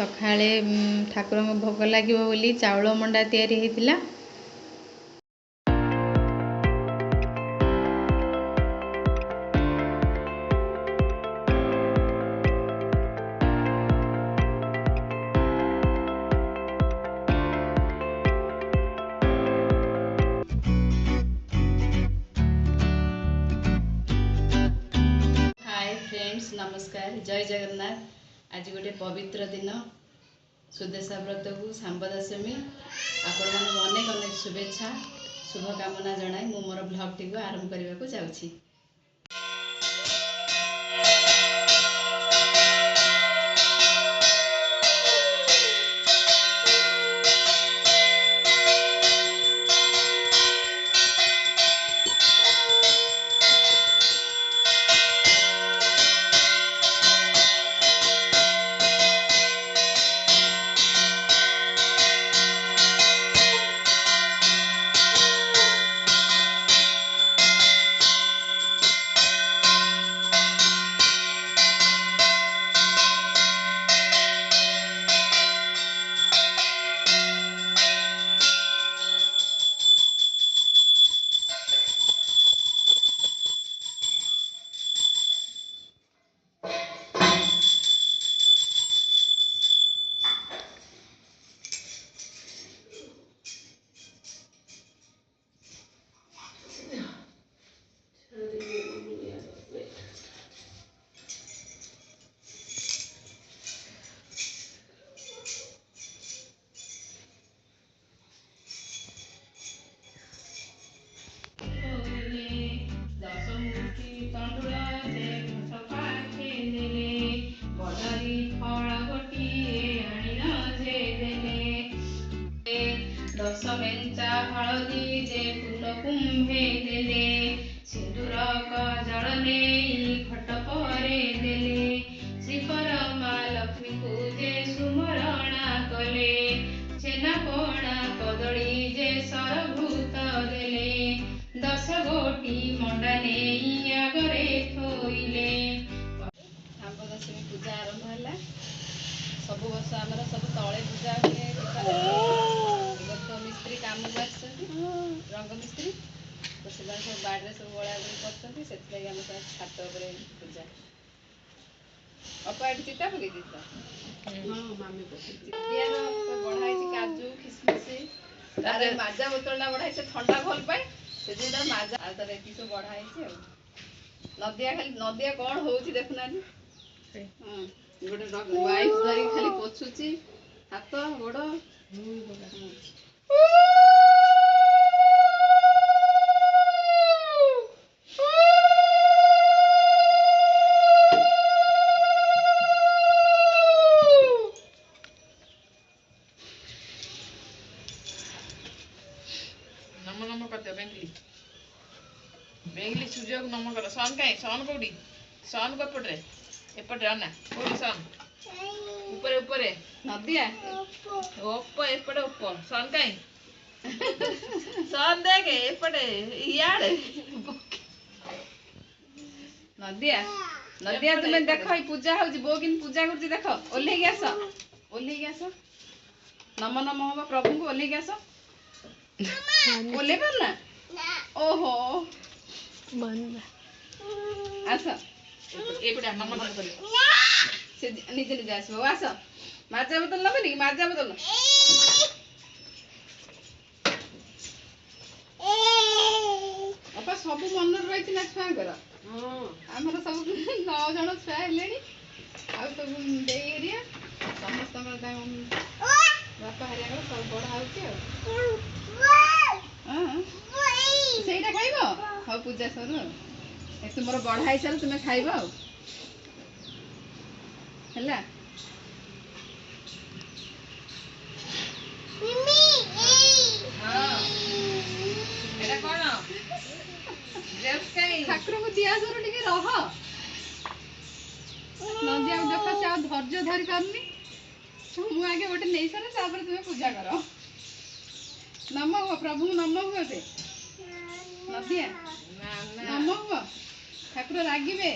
ସକାଳେ ଠାକୁରଙ୍କ ଭୋଗ ଲାଗିବ ବୋଲି ଚାଉଳ ମଣ୍ଡା ତିଆରି ହେଇଥିଲା। फ्रेंड्स नमस्कार, जय जगन्नाथ। आज गोटे पवित्र दिन सुदेशा व्रत को सांब दशमी आपण मानक अनेक अनेक शुभेच्छा शुभकामना जनाई मु मोर ब्लॉग टी को आरंभ करने को जाऊँगी। दस मेंचा हलदी जे फूल कुंभे देले सिंदूर कजल नेई घट परे देले श्रीकर माँ लक्ष्मी को जे सुमरणा कले छेना पणा कदली जे सरभूत देले 10 गोटी मंडा नेई आगरे थोइले। सांब दशमी पूजा आरंभ है। सब वर्ष आमर सब तले पूजा हुए। मिस्त्री काम को रंग मिस्त्री तो सब बाड़े सब गोला गोली कर छात पूजा अपा चिता पकई बढ़ाई काजू खिसमिश माजा बोतल बढ़ाई से ठंडा भल पाए से माजा तार ये सब बढ़ाई नदिया खाली नदिया कौन हो देखुना गोटे वाइफ धरी खाली पोछुची हाथ गोड़ नम नम करते बेंगली सूर्य को नम कर सन कहीं सन कौटी सन को एपटे एपटे अना कौटी सन ऊपर ऊपर नदिया ओप एपटे ओप सन कहीं सन देखे एपटे इयाड़े नदिया नदिया तुम्हें देख पूजा हो बो कि पूजा कर देख ओल्हे आस नम नम हम प्रभु को ओल्हे आस ओल्हे पारना ओहो आस एपटे नम नम कर निजे निजे आसो आस माजा बोतल नबनी माजा बोतल अपा सब मन रही ना छुआंकर आमर सब 9 जन छुआ है सब देरिया समस्त बापा हरिया सब बढ़ा होटा खाइब हाँ पूजा सर तुम बढ़ाई सार तुम्हें खाइब है ठाकुर को दिया सर टे रह नदिया देख से धैर्य धरी पारनी मुझे आगे गोटे नहीं सारे तुम्हें पूजा कर नम हुआ प्रभु नम हुए नदिया नम हुआ ठाकुर रागिबे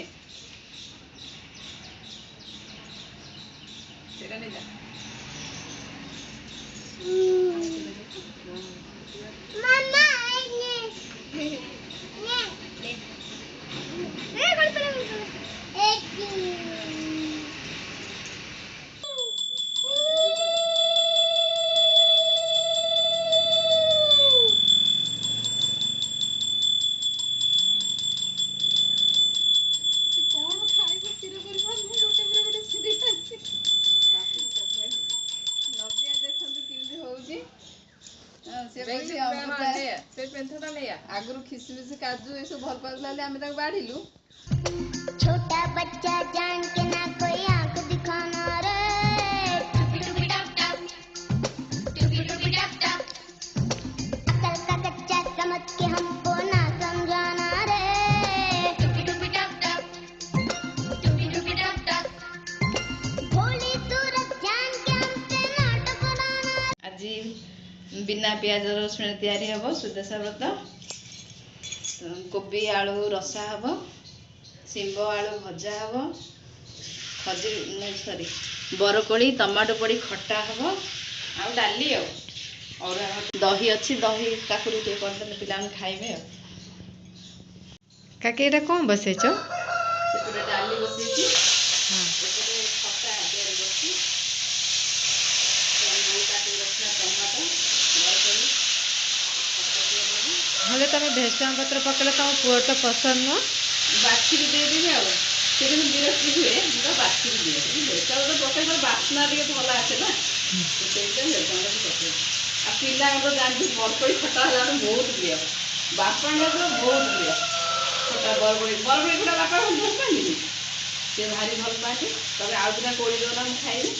आगु खिसमिस काजू ये सब भल पाला आम बाढ़िलु। छोटा बच्चा जान के ना कोई आंख दिखाना रे। अकल का कच्चा समझ के हमको ना समझाना रे। भोली सूरत जान के हमसे नाटक बनाना। आज बिना प्याज रसुण तैयारी हम सुदशा व्रत। कोबी आलू रसा हम, शिंब आलू भजा हम, सॉरी बरकोड़ी टमाटो पड़ी खटा हम, आउ डाली और दही अच्छी दही काकुड़ी टे करदे पिला खाइबे। काके एटा कौन बसैछ? सेपटे डाली बसैछि, सेपटे खटा तैयारी करछि। काटी रखना टमाटो बरकोड़ी हमें तुम भेसुआ पत्र पकड़े तुम पुआ तो पसंद न बाछी देदेवी से विरक्ति हुए बाछी दिए भेसुआ पत्र पकड़ बास्ना टे भल आसे ना आ पिला जानते बरकोड़ी खटा है बहुत प्रिय बापा बहुत प्रिय खटा बरकोड़ी खटा बापा भल पाए सी भारी भल पाए तब आउ दिना कोड़ी दौना खाइबे।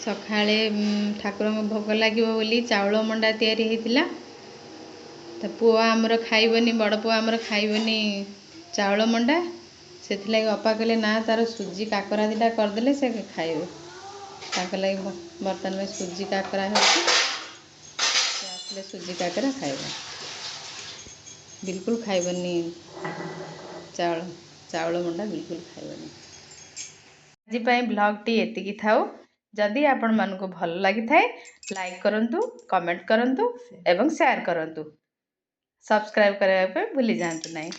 सकाळे ठाकुर भोग लगे बोली चाउल मंडा तैयारी होता तो पुआ आमर खाइबनी बड़ पुआ आमर खाइबनी चाउल मंडा से लगे अपा कहले ना तार सुजी काकरा दीटा करदे से खाइबे लगे बर्तमान में सुजी काकरा होले सुजी काकरा खाइबे बिल्कुल खाइबनी चाउल मंडा बिल्कुल खाइबनी। आज ब्लॉग टी एतिकी थाउ जदि आपण मानकु भल लगी थाए लाइक करंतु कमेंट करंतु एवं शेयर करंतु सब्सक्राइब करने भूली जातु नहीं।